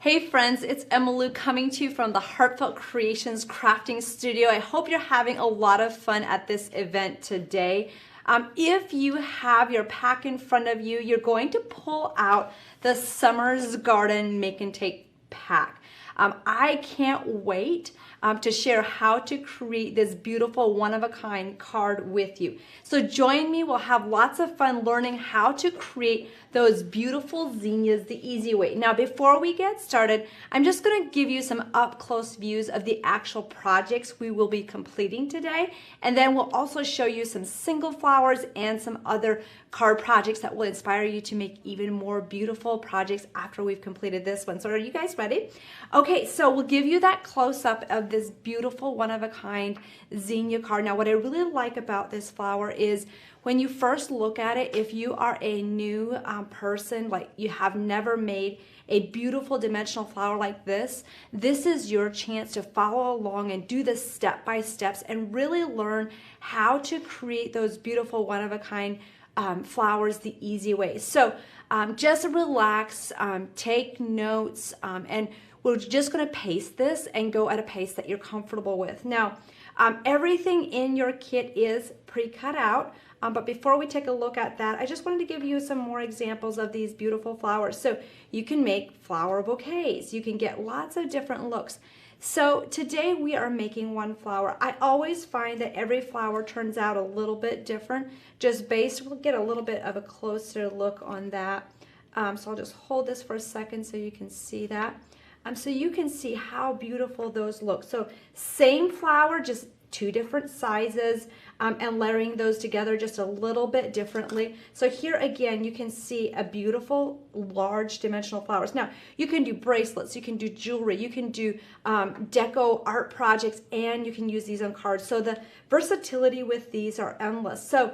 Hey friends, it's Emily coming to you from the Heartfelt Creations Crafting Studio. I hope you're having a lot of fun at this event today. If you have your pack in front of you, you're going to pull out the Summer's Garden Make and Take pack. I can't wait to share how to create this beautiful one-of-a-kind card with you. So join me, we'll have lots of fun learning how to create those beautiful zinnias the easy way. Now before we get started, I'm just going to give you some up-close views of the actual projects we will be completing today, and then we'll also show you some single flowers and some other card projects that will inspire you to make even more beautiful projects after we've completed this one. So are you guys ready? Okay, so we'll give you that close-up of this beautiful one-of-a-kind zinnia card. Now what I really like about this flower is when you first look at it, if you are a new person, like you have never made a beautiful dimensional flower like this, this is your chance to follow along and do the step-by-steps and really learn how to create those beautiful one-of-a-kind flowers the easy way. So just relax, take notes, and we're just going to pace this and go at a pace that you're comfortable with. Now, everything in your kit is pre-cut out, but before we take a look at that, I just wanted to give you some more examples of these beautiful flowers. So you can make flower bouquets. You can get lots of different looks. So today we are making one flower. I always find that every flower turns out a little bit different, just based, we'll get a little bit of a closer look on that. So I'll just hold this for a second so you can see that. So you can see how beautiful those look. So same flower, just two different sizes, and layering those together just a little bit differently. So here again, you can see a beautiful large dimensional flowers. Now you can do bracelets, you can do jewelry, you can do deco art projects, and you can use these on cards. So the versatility with these are endless. So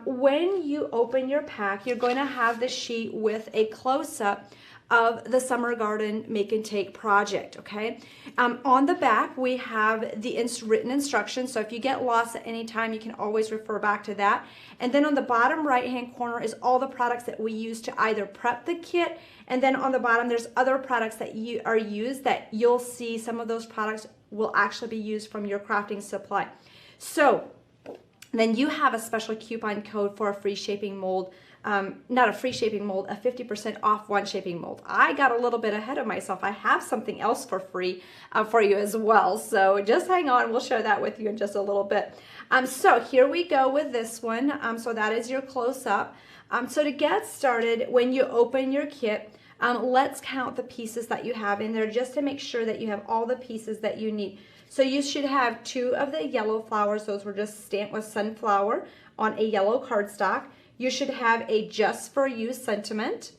when you open your pack, you're going to have the sheet with a close-up of the Summer Garden Make and Take project, okay? On the back, we have the written instructions, so if you get lost at any time, you can always refer back to that. And then on the bottom right-hand corner is all the products that we use to either prep the kit, and then on the bottom, there's other products that are used that you'll see some of those products will actually be used from your crafting supply. So then you have a special coupon code for a free shaping mold. Not a free shaping mold, a 50% off one shaping mold. I got a little bit ahead of myself. I have something else for free for you as well. So just hang on, we'll share that with you in just a little bit. So here we go with this one. So that is your close-up. So to get started, when you open your kit, let's count the pieces that you have in there just to make sure that you have all the pieces that you need. So you should have 2 of the yellow flowers. Those were just stamped with sunflower on a yellow cardstock. You should have a Just For You sentiment.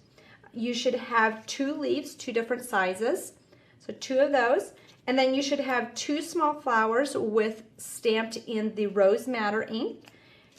You should have 2 leaves, 2 different sizes. So 2 of those. And then you should have 2 small flowers with stamped in the Rose Madder ink.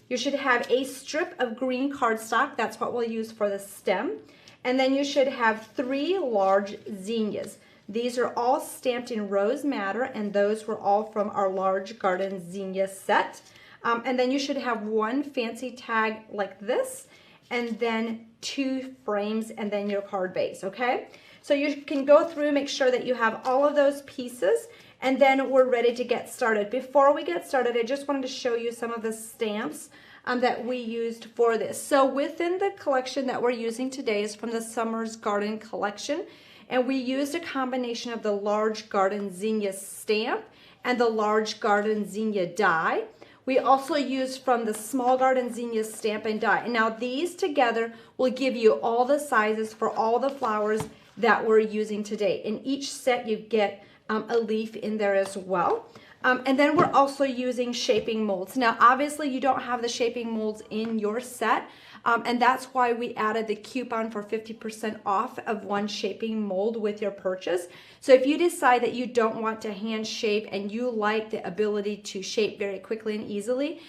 You should have a strip of green cardstock. That's what we'll use for the stem. And then you should have 3 large zinnias. These are all stamped in Rose Madder, and those were all from our Large Garden Zinnia set. And then you should have 1 fancy tag like this, and then 2 frames, and then your card base, okay? So you can go through, make sure that you have all of those pieces, and then we're ready to get started. Before we get started, I just wanted to show you some of the stamps that we used for this. So within the collection that we're using today is from the Summer's Garden collection, and we used a combination of the Large Garden Zinnia stamp and the Large Garden Zinnia die. We also used from the Small Garden Zinnia stamp and die. And now these together will give you all the sizes for all the flowers that we're using today. In each set you get a leaf in there as well. And then we're also using shaping molds. Now obviously you don't have the shaping molds in your set, and that's why we added the coupon for 50% off of 1 shaping mold with your purchase. So if you decide that you don't want to hand shape and you like the ability to shape very quickly and easily,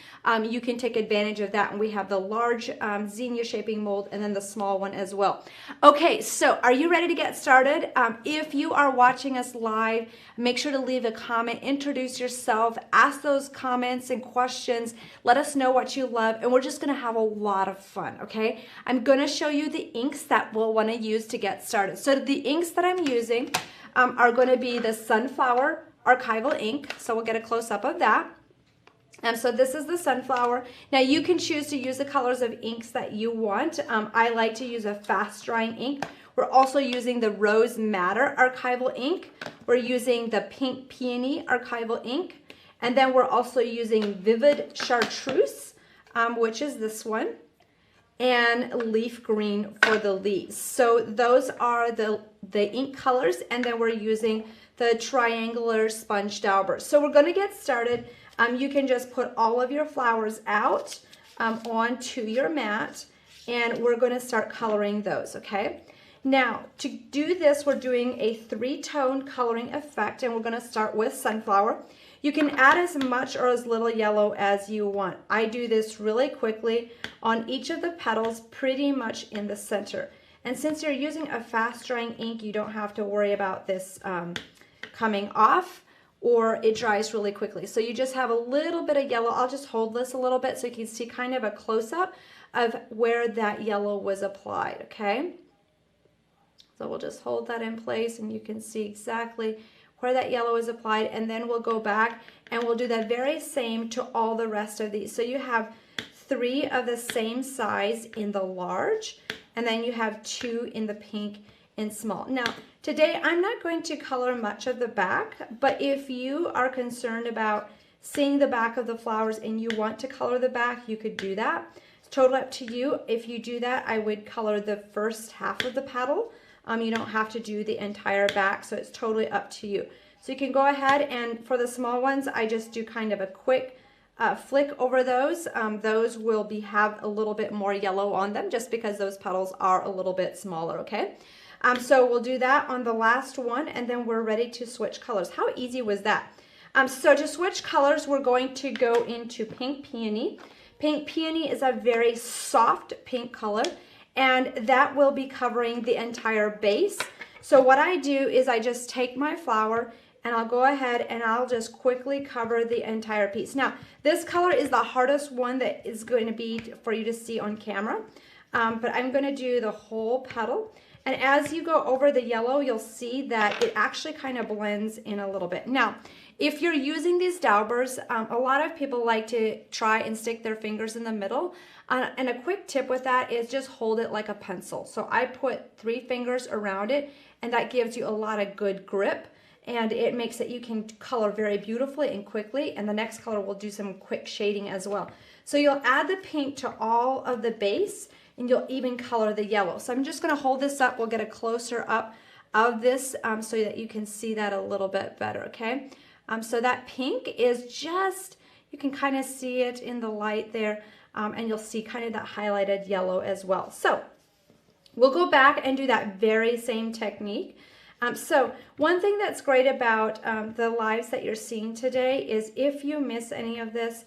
you can take advantage of that. And we have the large zinnia shaping mold and then the small one as well. Okay, so are you ready to get started? If you are watching us live, make sure to leave a comment, introduce yourself, ask those comments and questions, let us know what you love, and we're just gonna have a lot of fun. fun, okay? I'm gonna show you the inks that we'll wanna use to get started. So the inks that I'm using are gonna be the Sunflower Archival ink. So we'll get a close-up of that. So this is the Sunflower. Now you can choose to use the colors of inks that you want. I like to use a fast drying ink. We're also using the Rose Madder Archival ink. We're using the Pink Peony Archival ink. And then we're also using Vivid Chartreuse, which is this one, and Leaf Green for the leaves. So those are the ink colors, and then we're using the triangular sponge daubers. So we're gonna get started. You can just put all of your flowers out onto your mat, and we're going to start coloring those, okay? Now, to do this, we're doing a 3-tone coloring effect, and we're going to start with Sunflower. You can add as much or as little yellow as you want. I do this really quickly on each of the petals, pretty much in the center. And since you're using a fast-drying ink, you don't have to worry about this coming off, or it dries really quickly. So you just have a little bit of yellow. I'll just hold this a little bit so you can see kind of a close-up of where that yellow was applied, okay? So we'll just hold that in place, and you can see exactly where that yellow is applied, and then we'll go back and we'll do the very same to all the rest of these. So you have 3 of the same size in the large, and then you have 2 in the pink and small. Now, today I'm not going to color much of the back, but if you are concerned about seeing the back of the flowers and you want to color the back, you could do that. It's totally up to you. If you do that, I would color the first half of the petal. You don't have to do the entire back, so it's totally up to you. So you can go ahead, and for the small ones, I just do kind of a quick flick over those. Those will have a little bit more yellow on them just because those petals are a little bit smaller, okay? So we'll do that on the last one, and then we're ready to switch colors. How easy was that? So to switch colors, we're going to go into Pink Peony. Pink Peony is a very soft pink color, and that will be covering the entire base. So what I do is I just take my flower, and I'll go ahead and I'll just quickly cover the entire piece. Now, this color is the hardest one that is going to be for you to see on camera, but I'm going to do the whole petal. And as you go over the yellow, you'll see that it actually kind of blends in a little bit. Now, if you're using these daubers, a lot of people like to try and stick their fingers in the middle. And a quick tip with that is just hold it like a pencil. So I put 3 fingers around it, and that gives you a lot of good grip. And it makes it you can color very beautifully and quickly. And the next color will do some quick shading as well. So you'll add the pink to all of the base, and you'll even color the yellow. So I'm just going to hold this up. We'll get a closer up of this so that you can see that a little bit better, okay? So that pink is just, you can kind of see it in the light there, and you'll see kind of that highlighted yellow as well. So we'll go back and do that very same technique. So one thing that's great about the lives that you're seeing today is if you miss any of this,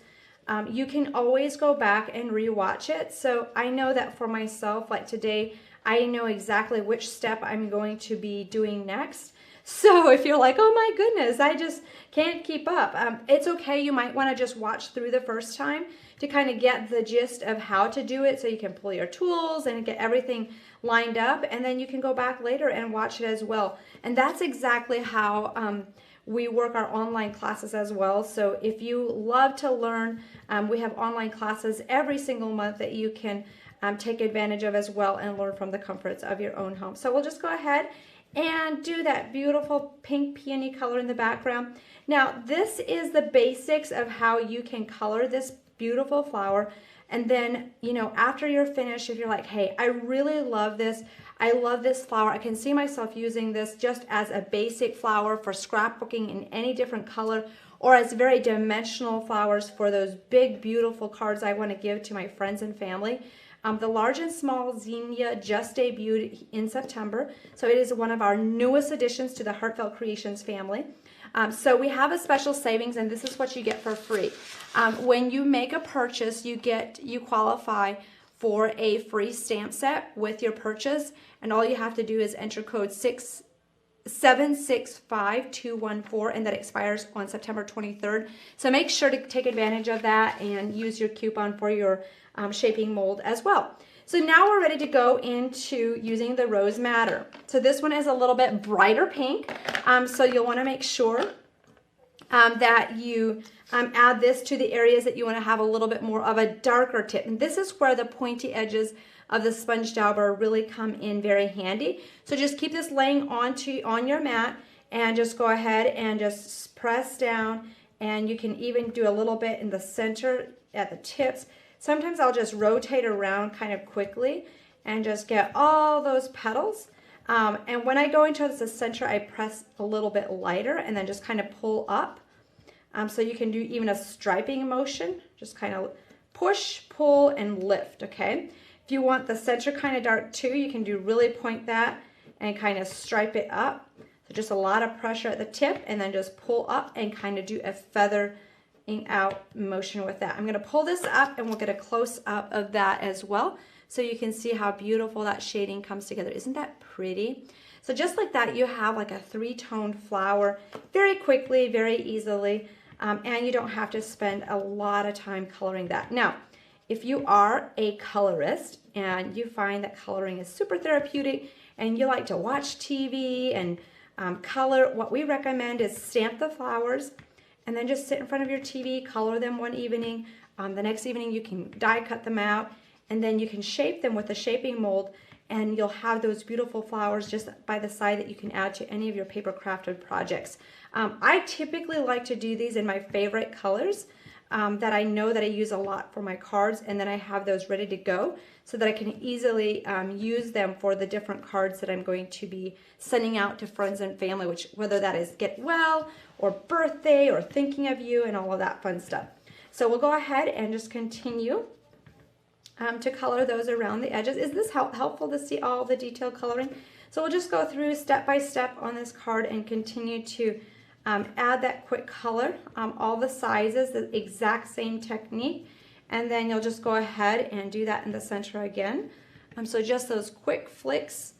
you can always go back and rewatch it. So I know that for myself, like today, I know exactly which step I'm going to be doing next. So if you're like, oh my goodness, I just can't keep up, it's okay. You might want to just watch through the first time to kind of get the gist of how to do it, so you can pull your tools and get everything lined up, and then you can go back later and watch it as well. And that's exactly how we work our online classes as well. So if you love to learn, we have online classes every single month that you can take advantage of as well and learn from the comforts of your own home. So we'll just go ahead and do that beautiful pink peony color in the background. Now, this is the basics of how you can color this beautiful flower. And then, you know, after you're finished, if you're like, hey, I really love this, I love this flower, I can see myself using this just as a basic flower for scrapbooking in any different color, or as very dimensional flowers for those big, beautiful cards I want to give to my friends and family. The large and small zinnia just debuted in September, so it is one of our newest additions to the Heartfelt Creations family. So we have a special savings, and this is what you get for free. When you make a purchase, you qualify for a free stamp set with your purchase, and all you have to do is enter code 765214, and that expires on September 23rd. So make sure to take advantage of that and use your coupon for your shaping mold as well. So now we're ready to go into using the Rose Madder. So this one is a little bit brighter pink. So you'll want to make sure that you add this to the areas that you want to have a little bit more of a darker tip. And this is where the pointy edges of the sponge dauber really come in very handy. So just keep this laying on your mat and just go ahead and just press down, and you can even do a little bit in the center at the tips. Sometimes I'll just rotate around kind of quickly and just get all those petals. And when I go into the center, I press a little bit lighter and then just kind of pull up. So you can do even a striping motion, just kind of push, pull, and lift, okay? If you want the center kind of dark too, you can do really point that and kind of stripe it up. So just a lot of pressure at the tip and then just pull up and kind of do a feather out motion with that. I'm going to pull this up and we'll get a close up of that as well, so you can see how beautiful that shading comes together. Isn't that pretty? So just like that, you have like a three-tone flower very quickly, very easily, and you don't have to spend a lot of time coloring that. Now, if you are a colorist and you find that coloring is super therapeutic and you like to watch TV and color, what we recommend is stamp the flowers and then just sit in front of your TV, color them one evening. The next evening you can die cut them out, and then you can shape them with a shaping mold, and you'll have those beautiful flowers just by the side that you can add to any of your paper crafted projects. I typically like to do these in my favorite colors that I know that I use a lot for my cards, and then I have those ready to go so that I can easily use them for the different cards that I'm going to be sending out to friends and family, which whether that is get well or birthday or thinking of you and all of that fun stuff. So we'll go ahead and just continue to color those around the edges. Is this helpful to see all the detailed coloring? So we'll just go through step by step on this card and continue to add that quick color, all the sizes, the exact same technique, and then you'll just go ahead and do that in the center again. So just those quick flicks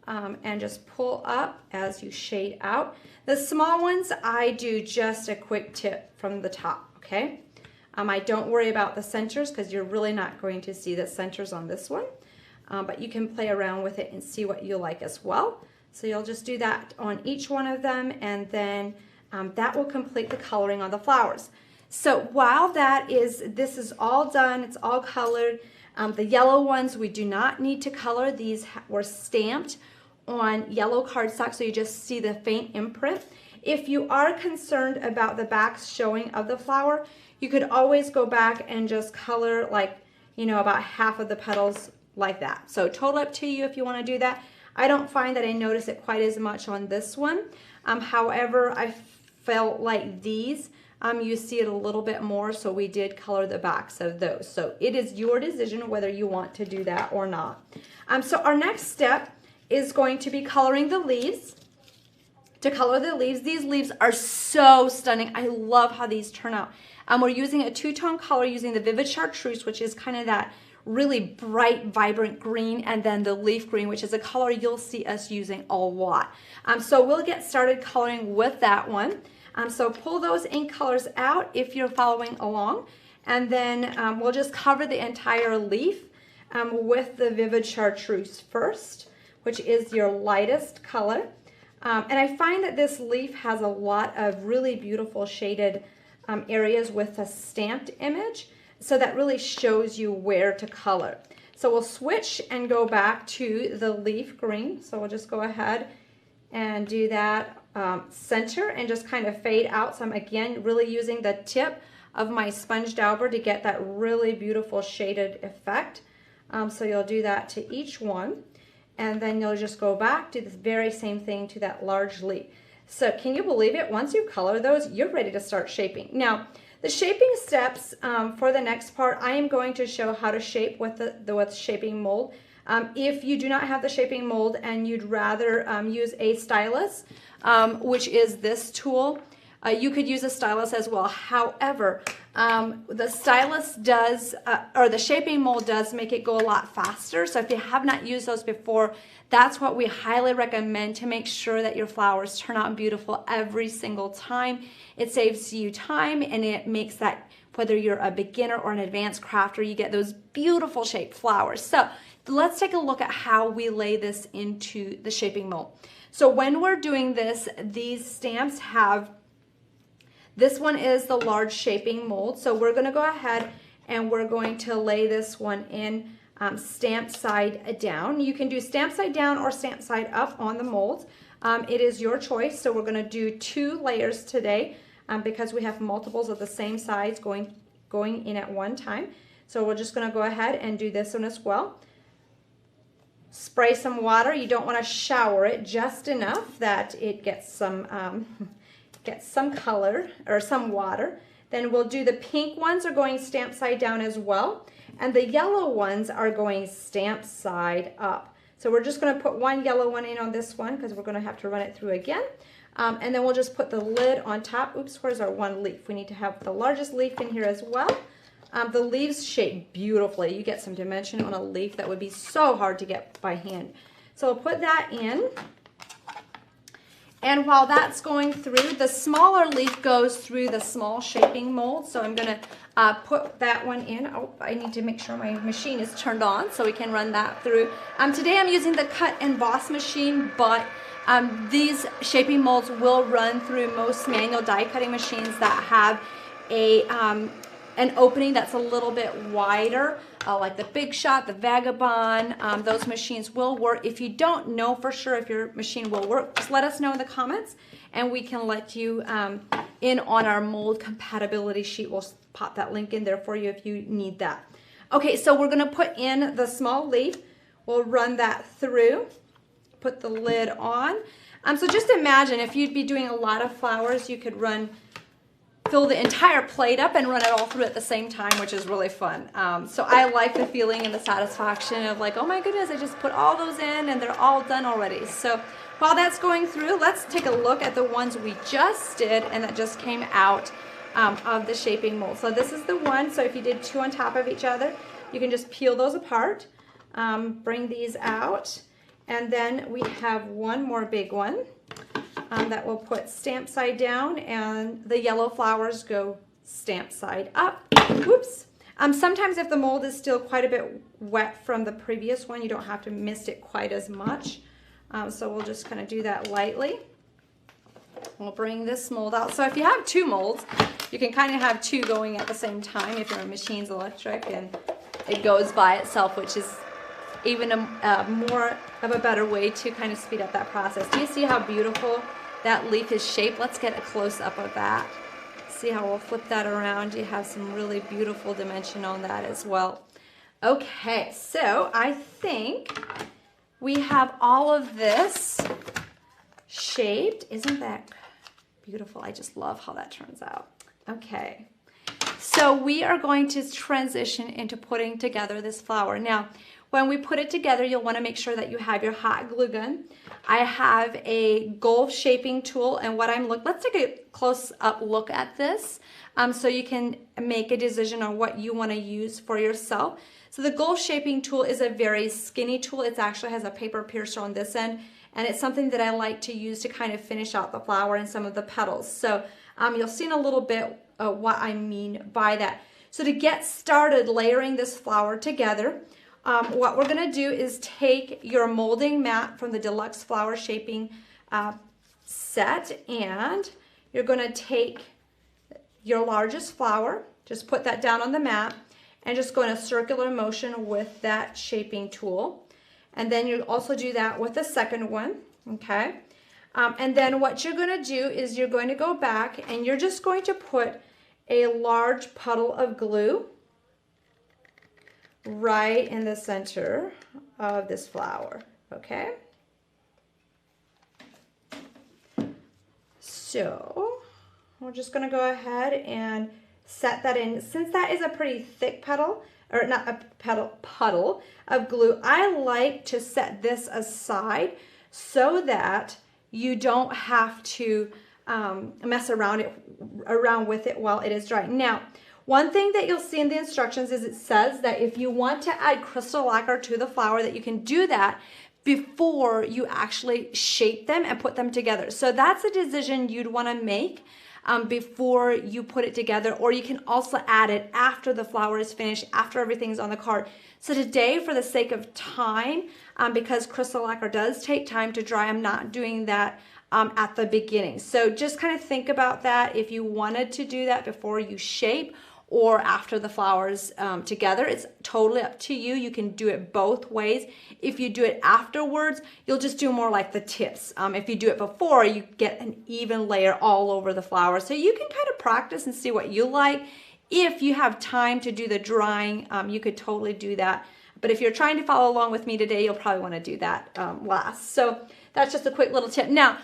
and just pull up as you shade out. The small ones, I do just a quick tip from the top, okay? I don't worry about the centers because you're really not going to see the centers on this one, but you can play around with it and see what you like as well. So you'll just do that on each one of them, and then that will complete the coloring on the flowers. So while this is all done, it's all colored. The yellow ones we do not need to color. These were stamped on yellow cardstock, so you just see the faint imprint. If you are concerned about the backs showing of the flower, you could always go back and just color like, you know, about half of the petals like that. So total up to you if you want to do that. I don't find that I notice it quite as much on this one. However, I felt like these, you see it a little bit more, so we did color the backs of those. So it is your decision whether you want to do that or not. So our next step is going to be coloring the leaves. To color the leaves, these leaves are so stunning. I love how these turn out. We're using a two-tone color using the Vivid Chartreuse, which is kind of that really bright, vibrant green, and then the leaf green, which is a color you'll see us using a lot. So we'll get started coloring with that one. So pull those ink colors out if you're following along, and then we'll just cover the entire leaf with the Vivid Chartreuse first, which is your lightest color. And I find that this leaf has a lot of really beautiful shaded areas with a stamped image, so that really shows you where to color. So we'll switch and go back to the leaf green. So we'll just go ahead and do that center and just kind of fade out. So I'm again really using the tip of my sponge dauber to get that really beautiful shaded effect. So you'll do that to each one, and then you'll just go back, do the very same thing to that large leaf. So can you believe it? Once you color those, you're ready to start shaping. Now, the shaping steps for the next part, I am going to show how to shape with the shaping mold. If you do not have the shaping mold and you'd rather use a stylus, which is this tool, you could use a stylus as well. However, The stylus does, or the shaping mold does make it go a lot faster. So if you have not used those before, that's what we highly recommend to make sure that your flowers turn out beautiful every single time. It saves you time, and it makes that, whether you're a beginner or an advanced crafter, you get those beautiful shaped flowers. So let's take a look at how we lay this into the shaping mold. So when we're doing this, these stamps have, this one is the large shaping mold. So we're going to go ahead and we're going to lay this one in stamped side down. You can do stamped side down or stamped side up on the mold. It is your choice. So we're going to do 2 layers today because we have multiples of the same size going in at one time. So we're just going to go ahead and do this one as well. Spray some water. You don't want to shower it, just enough that it gets some color or some water. Then we'll do the pink ones are going stamped side down as well, and the yellow ones are going stamped side up. So we're just going to put one yellow one in on this one because we're going to have to run it through again. And then we'll just put the lid on top. Oops, where's our one leaf? We need to have the largest leaf in here as well. The leaves shape beautifully. You get some dimension on a leaf that would be so hard to get by hand. So we'll put that in. And while that's going through, the smaller leaf goes through the small shaping mold. So I'm going to put that one in. Oh, I need to make sure my machine is turned on so we can run that through. Today I'm using the cut and emboss machine, but these shaping molds will run through most manual die cutting machines that have an opening that's a little bit wider, like the Big Shot, the Vagabond. Those machines will work. If you don't know for sure if your machine will work, just let us know in the comments and we can let you in on our mold compatibility sheet. We'll pop that link in there for you if you need that. Okay, so we're going to put in the small leaf. We'll run that through, put the lid on. So just imagine if you'd be doing a lot of flowers, you could fill the entire plate up and run it all through at the same time, which is really fun. So I like the feeling and the satisfaction of like, oh my goodness, I just put all those in and they're all done already. So while that's going through, let's take a look at the ones we just did and that just came out of the shaping mold. So this is the one. So if you did 2 on top of each other, you can just peel those apart, bring these out, and then we have one more big one. That we'll put stamped side down, and the yellow flowers go stamped side up. Whoops. Sometimes if the mold is still quite a bit wet from the previous one, you don't have to mist it quite as much. So we'll just kind of do that lightly. We'll bring this mold out. So if you have 2 molds, you can kind of have 2 going at the same time if your machine's electric and it goes by itself, which is even a more of a better way to kind of speed up that process. Do you see how beautiful that leaf is shaped? Let's get a close-up of that. See how we'll flip that around. You have some really beautiful dimension on that as well. Okay, so I think we have all of this shaped. Isn't that beautiful? I just love how that turns out. Okay, so we are going to transition into putting together this flower. Now, when we put it together, you'll want to make sure that you have your hot glue gun. I have a golf shaping tool, and let's take a close-up look at this so you can make a decision on what you want to use for yourself. So the golf shaping tool is a very skinny tool. It actually has a paper piercer on this end, and it's something that I like to use to kind of finish out the flower and some of the petals. So you'll see in a little bit what I mean by that. So to get started layering this flower together, what we're going to do is take your molding mat from the Deluxe Flower Shaping set, and you're going to take your largest flower, just put that down on the mat, and just go in a circular motion with that shaping tool. And then you also do that with the second one, okay? And then what you're going to do is you're going to go back and you're just going to put a large puddle of glue right in the center of this flower, okay? So we're just going to go ahead and set that in. Since that is a pretty thick puddle, or not a puddle of glue, I like to set this aside so that you don't have to mess around with it while it is drying. Now, One thing that you'll see in the instructions is it says that if you want to add crystal lacquer to the flower, that you can do that before you actually shape them and put them together. So that's a decision you'd want to make before you put it together, or you can also add it after the flower is finished, after everything's on the card. So today, for the sake of time, because crystal lacquer does take time to dry, I'm not doing that at the beginning. So just kind of think about that if you wanted to do that before you shape or after the flowers together. It's totally up to you. You can do it both ways. If you do it afterwards, you'll just do more like the tips. If you do it before, you get an even layer all over the flower. So you can kind of practice and see what you like. If you have time to do the drying, you could totally do that. But if you're trying to follow along with me today, you'll probably want to do that last. So that's just a quick little tip. Now,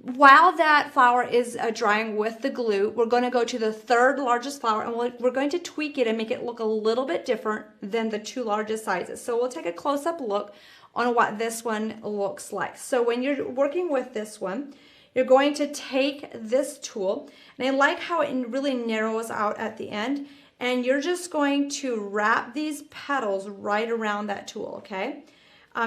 while that flower is drying with the glue, we're going to go to the third largest flower, and we're going to tweak it and make it look a little bit different than the two largest sizes. So we'll take a close-up look on what this one looks like. So when you're working with this one, you're going to take this tool, and I like how it really narrows out at the end, and you're just going to wrap these petals right around that tool, okay?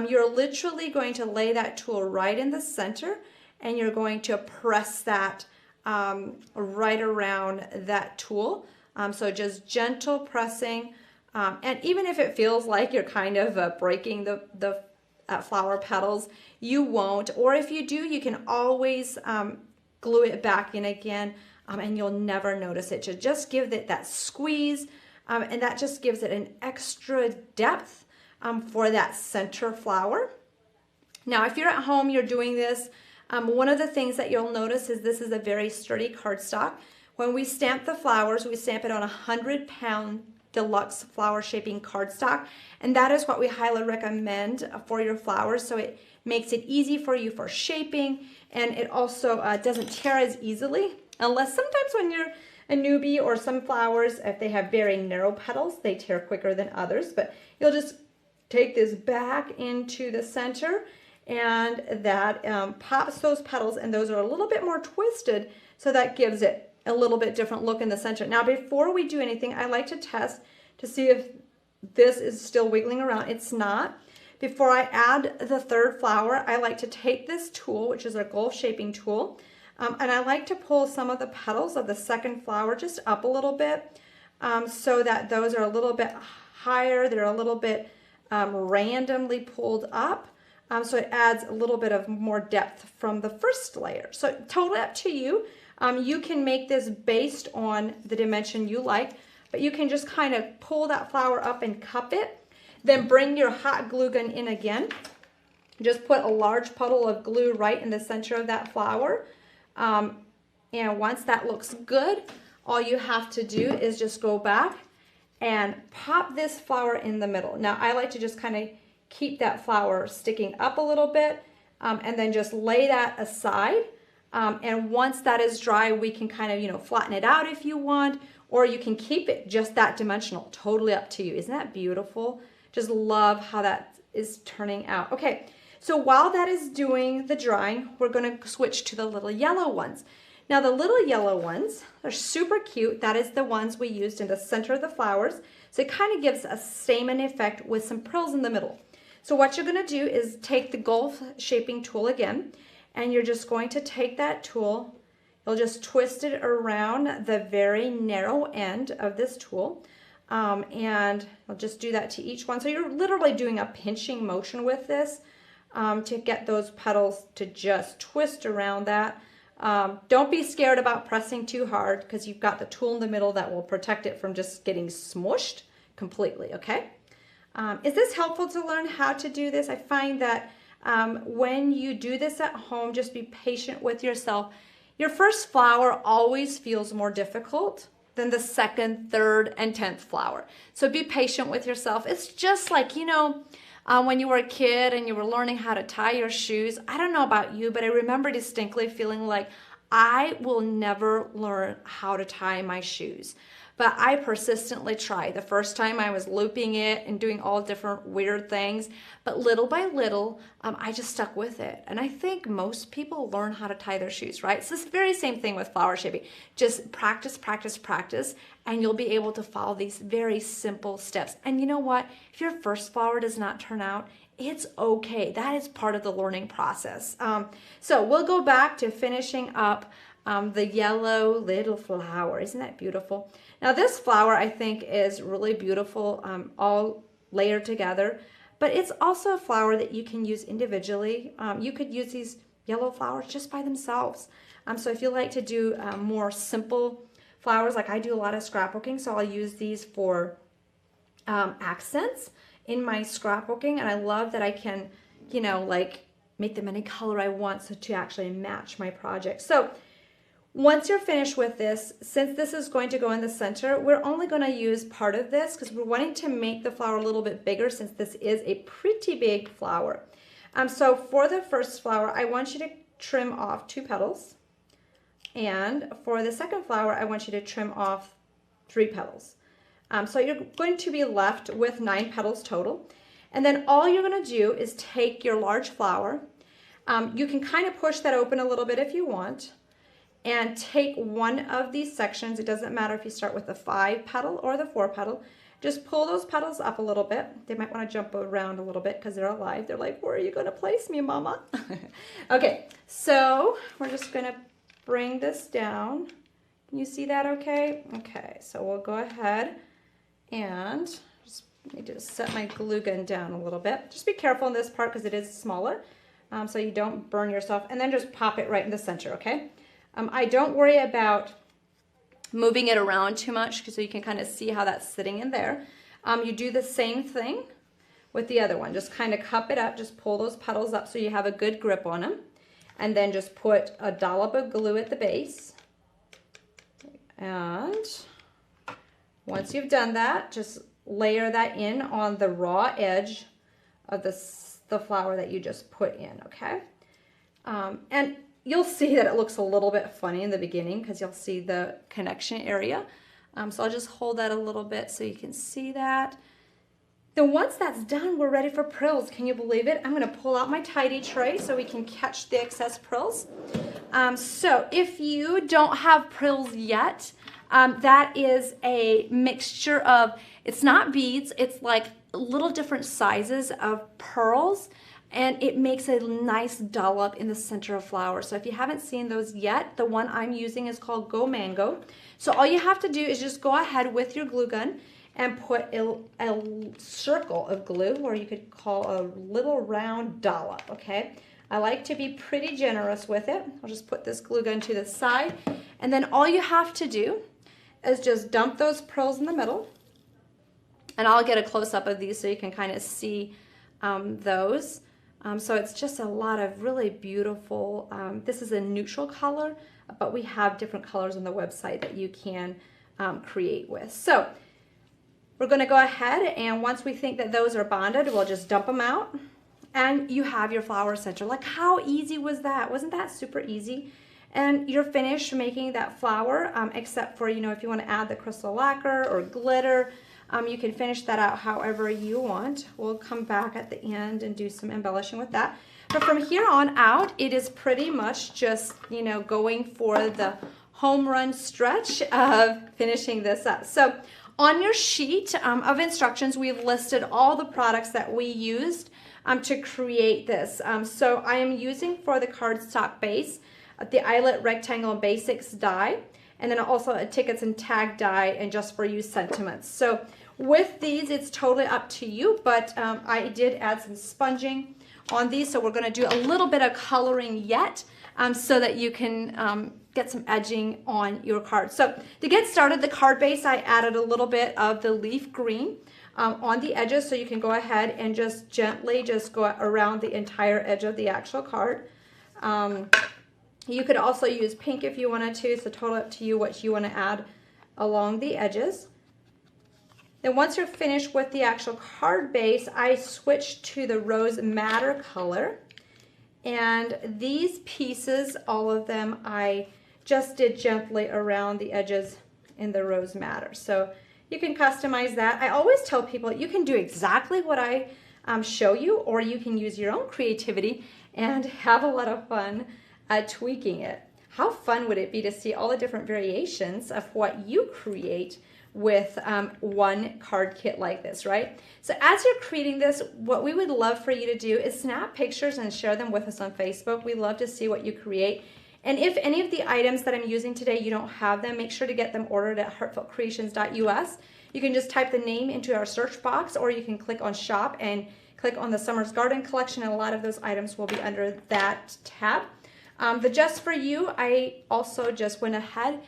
You're literally going to lay that tool right in the center, and you're going to press that right around that tool. So just gentle pressing. And even if it feels like you're kind of breaking the flower petals, you won't. Or if you do, you can always glue it back in again, and you'll never notice it. Just give it that squeeze, and that just gives it an extra depth for that center flower. Now, if you're at home, you're doing this, one of the things that you'll notice is this is a very sturdy cardstock. When we stamp the flowers, we stamp it on 100-pound deluxe flower shaping cardstock, and that is what we highly recommend for your flowers. So it makes it easy for you for shaping, and it also doesn't tear as easily, unless sometimes when you're a newbie, or some flowers, if they have very narrow petals, they tear quicker than others. But you'll just take this back into the center, and that pops those petals, and those are a little bit more twisted, so that gives it a little bit different look in the center. Now, before we do anything, I like to test to see if this is still wiggling around. It's not. Before I add the third flower, I like to take this tool, which is a golf shaping tool, and I like to pull some of the petals of the second flower just up a little bit, so that those are a little bit higher. They're a little bit randomly pulled up. So it adds a little bit of more depth from the first layer. So totally up to you. You can make this based on the dimension you like, but you can just kind of pull that flower up and cup it. Then bring your hot glue gun in again. Just put a large puddle of glue right in the center of that flower. And once that looks good, all you have to do is just go back and pop this flower in the middle. Now, I like to just kind of keep that flower sticking up a little bit, and then just lay that aside. And once that is dry, we can kind of, flatten it out if you want, or you can keep it just that dimensional. Totally up to you. Isn't that beautiful? Just love how that is turning out. Okay, so while that is doing the drying, we're going to switch to the little yellow ones. Now, the little yellow ones are super cute. That is the ones we used in the center of the flowers. So it kind of gives a stamen effect with some pearls in the middle. So what you're going to do is take the golf shaping tool again, and you're just going to take that tool. You'll just twist it around the very narrow end of this tool, and I'll just do that to each one. So you're literally doing a pinching motion with this to get those petals to just twist around that. Don't be scared about pressing too hard, because you've got the tool in the middle that will protect it from just getting smushed completely, okay? Is this helpful to learn how to do this? I find that when you do this at home, just be patient with yourself. Your first flower always feels more difficult than the second, third, and 10th flower. So be patient with yourself. It's just like, when you were a kid and you were learning how to tie your shoes. I don't know about you, but I remember distinctly feeling like I will never learn how to tie my shoes. but I persistently tried. The first time I was looping it and doing all different weird things, but little by little, I just stuck with it. And I think most people learn how to tie their shoes, right? So it's the very same thing with flower shaping. Just practice, practice, practice, and you'll be able to follow these very simple steps. And you know what? If your first flower does not turn out, it's okay. That is part of the learning process. So we'll go back to finishing up the yellow little flower. Isn't that beautiful? Now this flower I think is really beautiful, all layered together, but it's also a flower that you can use individually. You could use these yellow flowers just by themselves. So if you like to do more simple flowers, like I do a lot of scrapbooking, so I'll use these for accents in my scrapbooking, and I love that I can, you know, like make them any color I want so to actually match my project. So once you're finished with this, since this is going to go in the center, we're only going to use part of this because we're wanting to make the flower a little bit bigger since this is a pretty big flower. So for the first flower, I want you to trim off 2 petals. And for the second flower, I want you to trim off 3 petals. So you're going to be left with 9 petals total. And then all you're going to do is take your large flower. You can kind of push that open a little bit if you want. And take one of these sections. It doesn't matter if you start with the 5 petal or the 4 petal. Just pull those petals up a little bit. They might want to jump around a little bit because they're alive. They're like, where are you going to place me, Mama? Okay, so we're just going to bring this down. Can you see that okay? Okay, so we'll go ahead and just need to set my glue gun down a little bit. Just be careful in this part because it is smaller, so you don't burn yourself. And then just pop it right in the center, okay? I don't worry about moving it around too much so you can kind of see how that's sitting in there. You do the same thing with the other one. Just kind of cup it up, just pull those petals up so you have a good grip on them. And then just put a dollop of glue at the base. And once you've done that, just layer that in on the raw edge of the flower that you just put in, okay? And you'll see that it looks a little bit funny in the beginning because you'll see the connection area. So I'll just hold that a little bit so you can see that. Then once that's done, we're ready for prills. Can you believe it? I'm going to pull out my tidy tray so we can catch the excess prills. So if you don't have prills yet, that is a mixture of, it's not beads, it's like little different sizes of pearls, and it makes a nice dollop in the center of flower. So if you haven't seen those yet, the one I'm using is called Go Mango. So all you have to do is just go ahead with your glue gun and put a circle of glue, or you could call a little round dollop, okay? I like to be pretty generous with it. I'll just put this glue gun to the side, and then all you have to do is just dump those pearls in the middle, and I'll get a close-up of these so you can kind of see those. So it's just a lot of really beautiful, this is a neutral color, but we have different colors on the website that you can create with. So we're going to go ahead, and once we think that those are bonded, we'll just dump them out, and you have your flower center. Like, how easy was that? Wasn't that super easy? And you're finished making that flower, except for, you know, if you want to add the crystal lacquer or glitter, you can finish that out however you want. We'll come back at the end and do some embellishing with that. But from here on out, it is pretty much just, you know, going for the home run stretch of finishing this up. So on your sheet of instructions, we've listed all the products that we used to create this. So I am using for the cardstock base the Eyelet Rectangle Basics die, and then also a Tickets and Tag die, and Just For You sentiments. So with these, it's totally up to you, but I did add some sponging on these, so we're going to do a little bit of coloring yet so that you can get some edging on your card. So to get started, the card base, I added a little bit of the leaf green on the edges, so you can go ahead and just gently just go around the entire edge of the actual card. You could also use pink if you wanted to, so totally up to you what you want to add along the edges. Then once you're finished with the actual card base, I switched to the Rose Madder color. And these pieces, all of them, I just did gently around the edges in the rose madder. So you can customize that. I always tell people you can do exactly what I show you, or you can use your own creativity and have a lot of fun tweaking it. How fun would it be to see all the different variations of what you create with one card kit like this, right? So as you're creating this, what we would love for you to do is snap pictures and share them with us on Facebook. We love to see what you create. And if any of the items that I'm using today, you don't have them, make sure to get them ordered at heartfeltcreations.us. You can just type the name into our search box, or you can click on shop and click on the Summer's Garden collection, and a lot of those items will be under that tab. The Just For You, I also just went ahead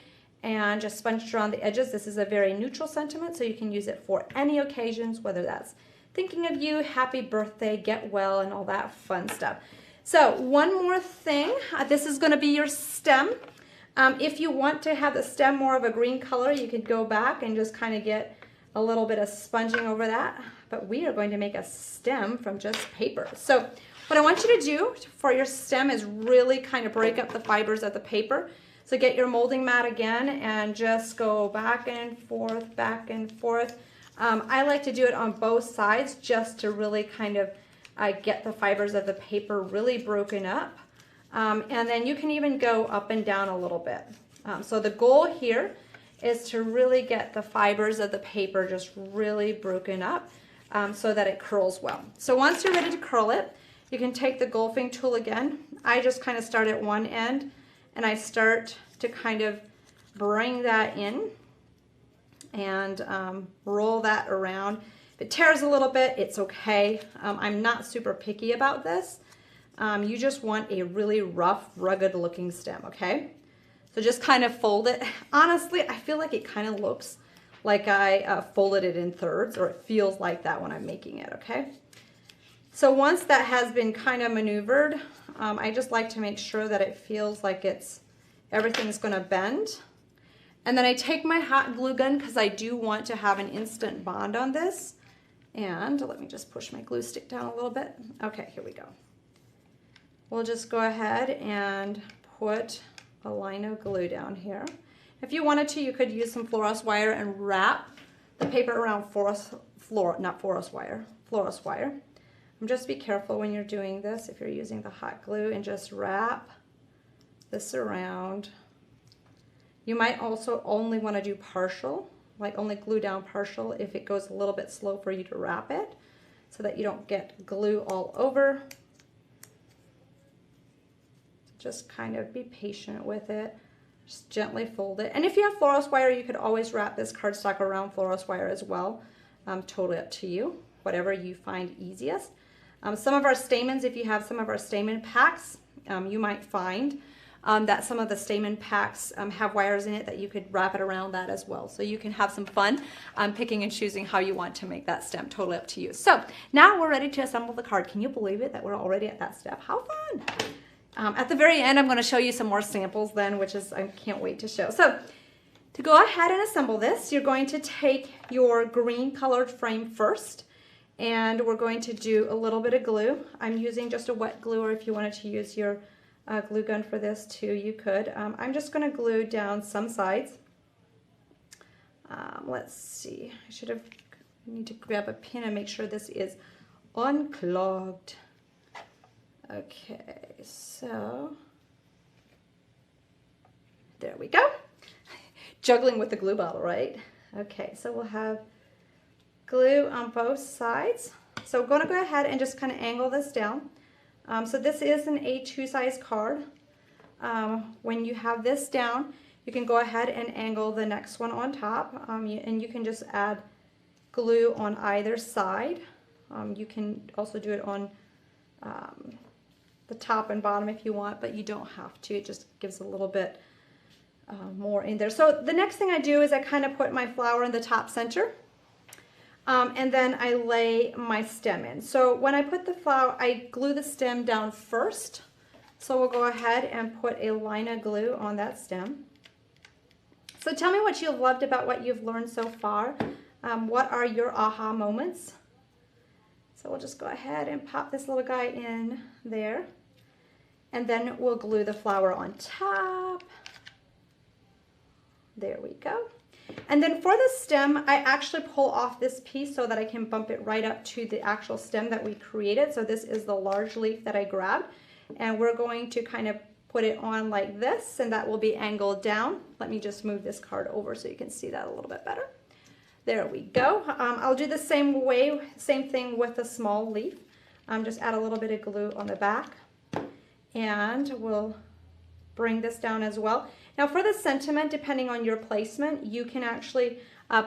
and just sponged around the edges. This is a very neutral sentiment, so you can use it for any occasions, whether that's thinking of you, happy birthday, get well, and all that fun stuff. So one more thing, this is going to be your stem. If you want to have the stem more of a green color, you could go back and just kind of get a little bit of sponging over that. But we are going to make a stem from just paper. So what I want you to do for your stem is really kind of break up the fibers of the paper. So get your molding mat again and just go back and forth, back and forth. I like to do it on both sides just to really kind of get the fibers of the paper really broken up. And then you can even go up and down a little bit. So the goal here is to really get the fibers of the paper just really broken up so that it curls well. So once you're ready to curl it, you can take the golfing tool again. I just kind of start at one end and I start to kind of bring that in and roll that around. If it tears a little bit, it's okay. I'm not super picky about this. You just want a really rough, rugged looking stem, okay? So just kind of fold it. Honestly, I feel like it kind of looks like I folded it in thirds, or it feels like that when I'm making it, okay? So once that has been kind of maneuvered, I just like to make sure that it feels like everything's gonna bend. And then I take my hot glue gun because I do want to have an instant bond on this. And let me just push my glue stick down a little bit. Okay, here we go. We'll just go ahead and put a line of glue down here. If you wanted to, you could use some florals wire and wrap the paper around florals wire. Just be careful when you're doing this if you're using the hot glue, and just wrap this around. You might also only want to do partial, like only glue down partial if it goes a little bit slow for you to wrap it, so that you don't get glue all over. Just kind of be patient with it. Just gently fold it. And if you have florals wire, you could always wrap this cardstock around florals wire as well. Totally up to you, whatever you find easiest. Some of our stamens, if you have some of our stamen packs, you might find that some of the stamen packs have wires in it that you could wrap it around that as well. So you can have some fun picking and choosing how you want to make that stem. Totally up to you. So now we're ready to assemble the card. Can you believe it that we're already at that step? How fun! At the very end, I'm going to show you some more samples then, which is, I can't wait to show. So to go ahead and assemble this, you're going to take your green colored frame first, and we're going to do a little bit of glue. I'm using just a wet glue, or if you wanted to use your glue gun for this too, you could. I'm just going to glue down some sides. Let's see, I need to grab a pin and make sure this is unclogged. Okay, so there we go. Juggling with the glue bottle, right? Okay, so we'll have glue on both sides. So we're going to go ahead and just kind of angle this down. So this is an A2 size card. When you have this down, you can go ahead and angle the next one on top, and you can just add glue on either side. You can also do it on the top and bottom if you want, but you don't have to. It just gives a little bit more in there. So the next thing I do is I kind of put my flower in the top center, and then I lay my stem in. So when I put the flower, I glue the stem down first. So we'll go ahead and put a line of glue on that stem. So tell me what you've loved about what you've learned so far. What are your aha moments? So we'll just go ahead and pop this little guy in there. And then we'll glue the flower on top. There we go. And then for the stem, I actually pull off this piece so that I can bump it right up to the actual stem that we created. So this is the large leaf that I grabbed, and we're going to kind of put it on like this, and that will be angled down. Let me just move this card over so you can see that a little bit better. There we go. I'll do the same way, same thing with a small leaf. Just add a little bit of glue on the back, and we'll bring this down as well. Now for the sentiment, depending on your placement, you can actually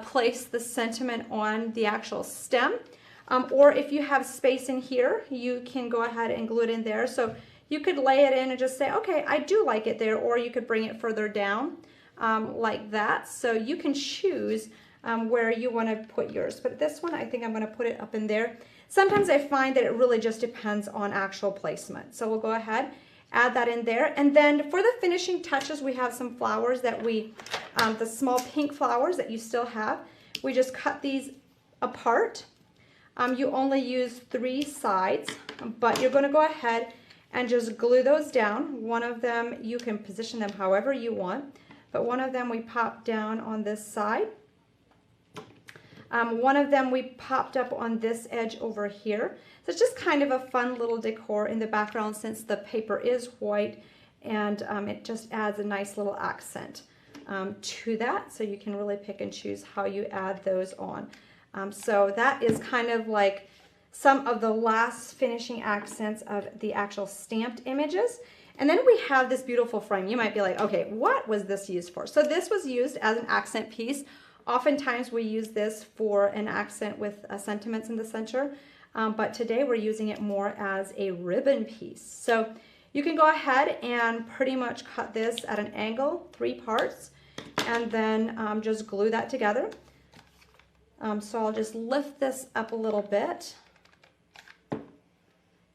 place the sentiment on the actual stem, or if you have space in here, you can go ahead and glue it in there. So you could lay it in and just say, okay, I do like it there, or you could bring it further down like that. So you can choose where you want to put yours. But this one, I think I'm going to put it up in there. Sometimes I find that it really just depends on actual placement. So we'll go ahead, add that in there. And then for the finishing touches, we have some flowers that we, the small pink flowers that you still have. We just cut these apart. You only use 3 sides, but you're going to go ahead and just glue those down. One of them, you can position them however you want, but one of them we pop down on this side. One of them we popped up on this edge over here. So it's just kind of a fun little decor in the background since the paper is white, and it just adds a nice little accent to that. So you can really pick and choose how you add those on. So that is kind of like some of the last finishing accents of the actual stamped images. And then we have this beautiful frame. You might be like, okay, what was this used for? So this was used as an accent piece. Oftentimes we use this for an accent with sentiments in the center, but today we're using it more as a ribbon piece. So you can go ahead and pretty much cut this at an angle, 3 parts, and then just glue that together. So I'll just lift this up a little bit,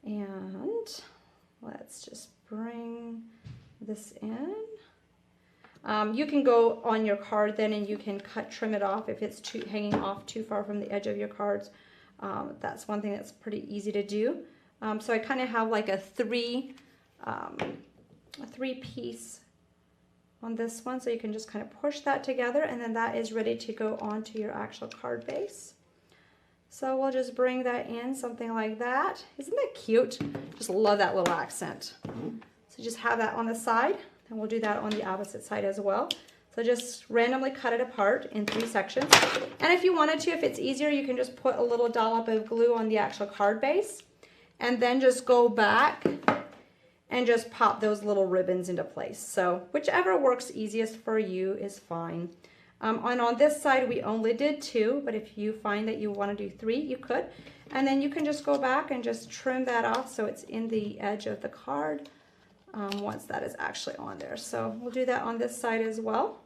and let's just bring this in. You can go on your card then and you can trim it off if it's hanging off too far from the edge of your cards. That's one thing that's pretty easy to do. So I kind of have like a three piece on this one, so you can just kind of push that together, and then that is ready to go onto your actual card base. So we'll just bring that in, something like that. Isn't that cute? Just love that little accent. So just have that on the side. And we'll do that on the opposite side as well. So just randomly cut it apart in 3 sections. And if you wanted to, if it's easier, you can just put a little dollop of glue on the actual card base, and then just go back and just pop those little ribbons into place. So whichever works easiest for you is fine. And on this side, we only did 2, but if you find that you want to do 3, you could. And then you can just go back and just trim that off so it's in the edge of the card. Once that is actually on there. So we'll do that on this side as well.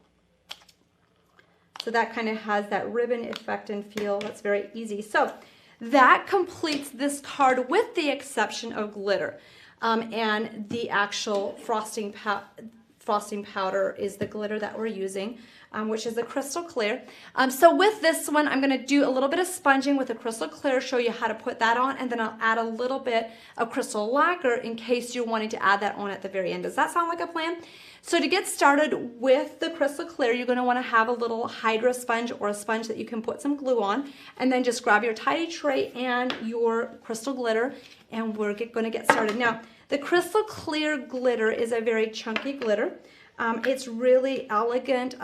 So that kind of has that ribbon effect and feel. That's very easy. So that completes this card with the exception of glitter. And the actual frosting powder is the glitter that we're using, which is the crystal clear. So with this one, I'm going to do a little bit of sponging with the crystal clear, show you how to put that on, and then I'll add a little bit of crystal lacquer in case you're wanting to add that on at the very end. Does that sound like a plan? So to get started with the crystal clear, you're going to want to have a little Hydra sponge or a sponge that you can put some glue on, and then just grab your tidy tray and your crystal glitter, and we're going to get started. Now, the crystal clear glitter is a very chunky glitter. It's really elegant.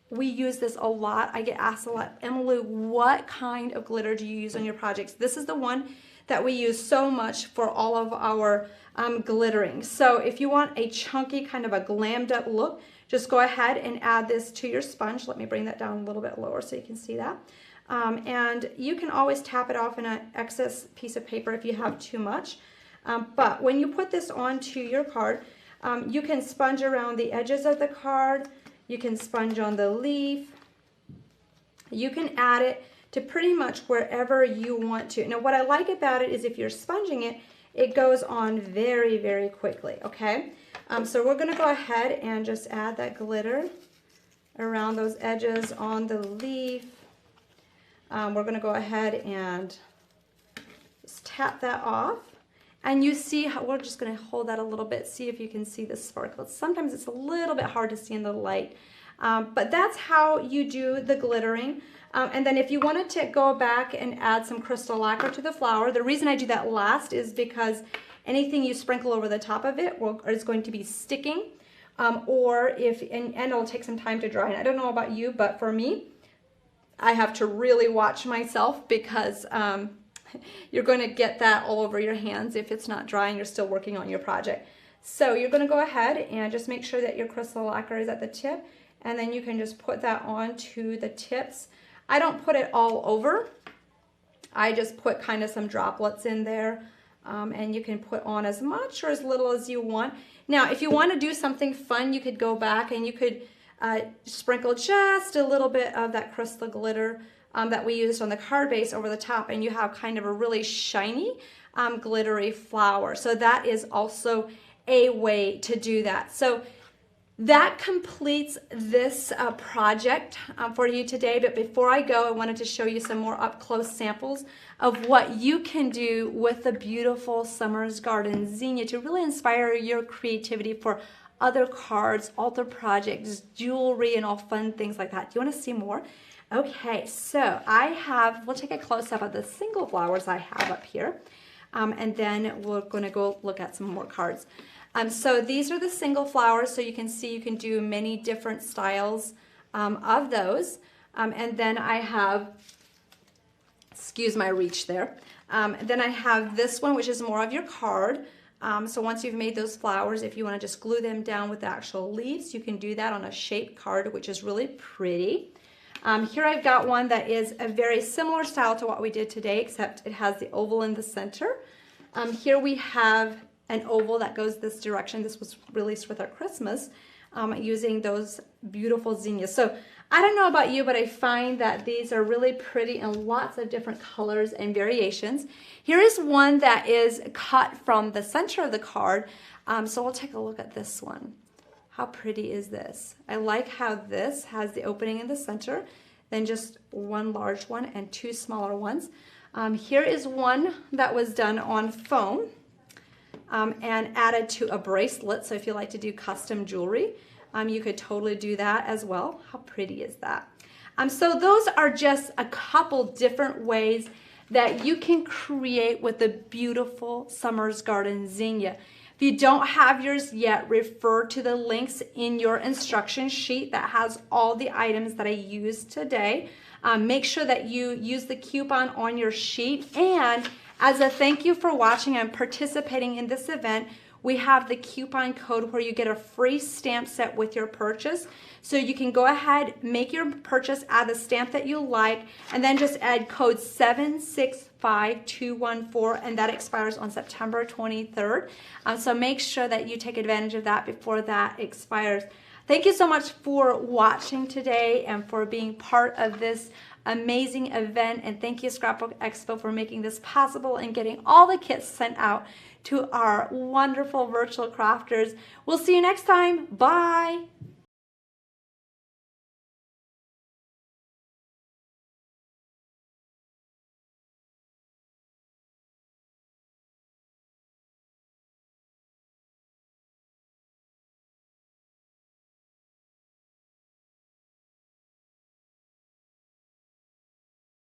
We use this a lot. I get asked a lot, Emily, what kind of glitter do you use on your projects? This is the one that we use so much for all of our glittering. So if you want a chunky, kind of a glammed up look, just go ahead and add this to your sponge. Let me bring that down a little bit lower so you can see that. And you can always tap it off in an excess piece of paper if you have too much. But when you put this onto your card, you can sponge around the edges of the card. You can sponge on the leaf. You can add it to pretty much wherever you want to. Now, what I like about it is if you're sponging it, it goes on very, very quickly, okay? So we're going to go ahead and just add that glitter around those edges on the leaf. We're going to go ahead and just tap that off. And you see how we're just going to hold that a little bit, see if you can see the sparkles. Sometimes it's a little bit hard to see in the light, But that's how you do the glittering. And then if you wanted to go back and add some crystal lacquer to the flower, the reason I do that last is because anything you sprinkle over the top of it is going to be sticking, and it'll take some time to dry. And I don't know about you, but for me, I have to really watch myself because you're going to get that all over your hands if it's not dry and you're still working on your project. So you're going to go ahead and just make sure that your crystal lacquer is at the tip, and then you can just put that onto the tips. I don't put it all over. I just put kind of some droplets in there, and you can put on as much or as little as you want. Now, if you want to do something fun, you could go back and you could sprinkle just a little bit of that crystal glitter that we used on the card base over the top, and you have kind of a really shiny, glittery flower. So that is also a way to do that. So that completes this project for you today. But before I go, I wanted to show you some more up-close samples of what you can do with the beautiful Summer's Garden Zinnia to really inspire your creativity for other cards, altar projects, jewelry, and all fun things like that. Do you want to see more? Okay, so we'll take a close-up of the single flowers I have up here, and then we're going to go look at some more cards. So these are the single flowers, so you can see you can do many different styles of those. And then I have, excuse my reach there, then I have this one, which is more of your card. So once you've made those flowers, if you want to just glue them down with the actual leaves, you can do that on a shaped card, which is really pretty. Here I've got one that is a very similar style to what we did today, except it has the oval in the center. Here we have an oval that goes this direction. This was released with our Christmas using those beautiful zinnias. So I don't know about you, but I find that these are really pretty in lots of different colors and variations. Here is one that is cut from the center of the card. So we'll take a look at this one. How pretty is this? I like how this has the opening in the center, then just one large one and two smaller ones. Here is one that was done on foam and added to a bracelet. So if you like to do custom jewelry, you could totally do that as well. How pretty is that? So those are just a couple different ways that you can create with the beautiful Summer's Garden Zinnia. If you don't have yours yet, refer to the links in your instruction sheet that has all the items that I used today. Make sure that you use the coupon on your sheet, and as a thank you for watching and participating in this event, we have the coupon code where you get a free stamp set with your purchase. So you can go ahead, make your purchase, add the stamp that you like, and then just add code 765214, and that expires on September 23rd. So make sure that you take advantage of that before that expires. Thank you so much for watching today and for being part of this amazing event. And thank you, Scrapbook Expo, for making this possible and getting all the kits sent out to our wonderful virtual crafters. We'll see you next time. Bye.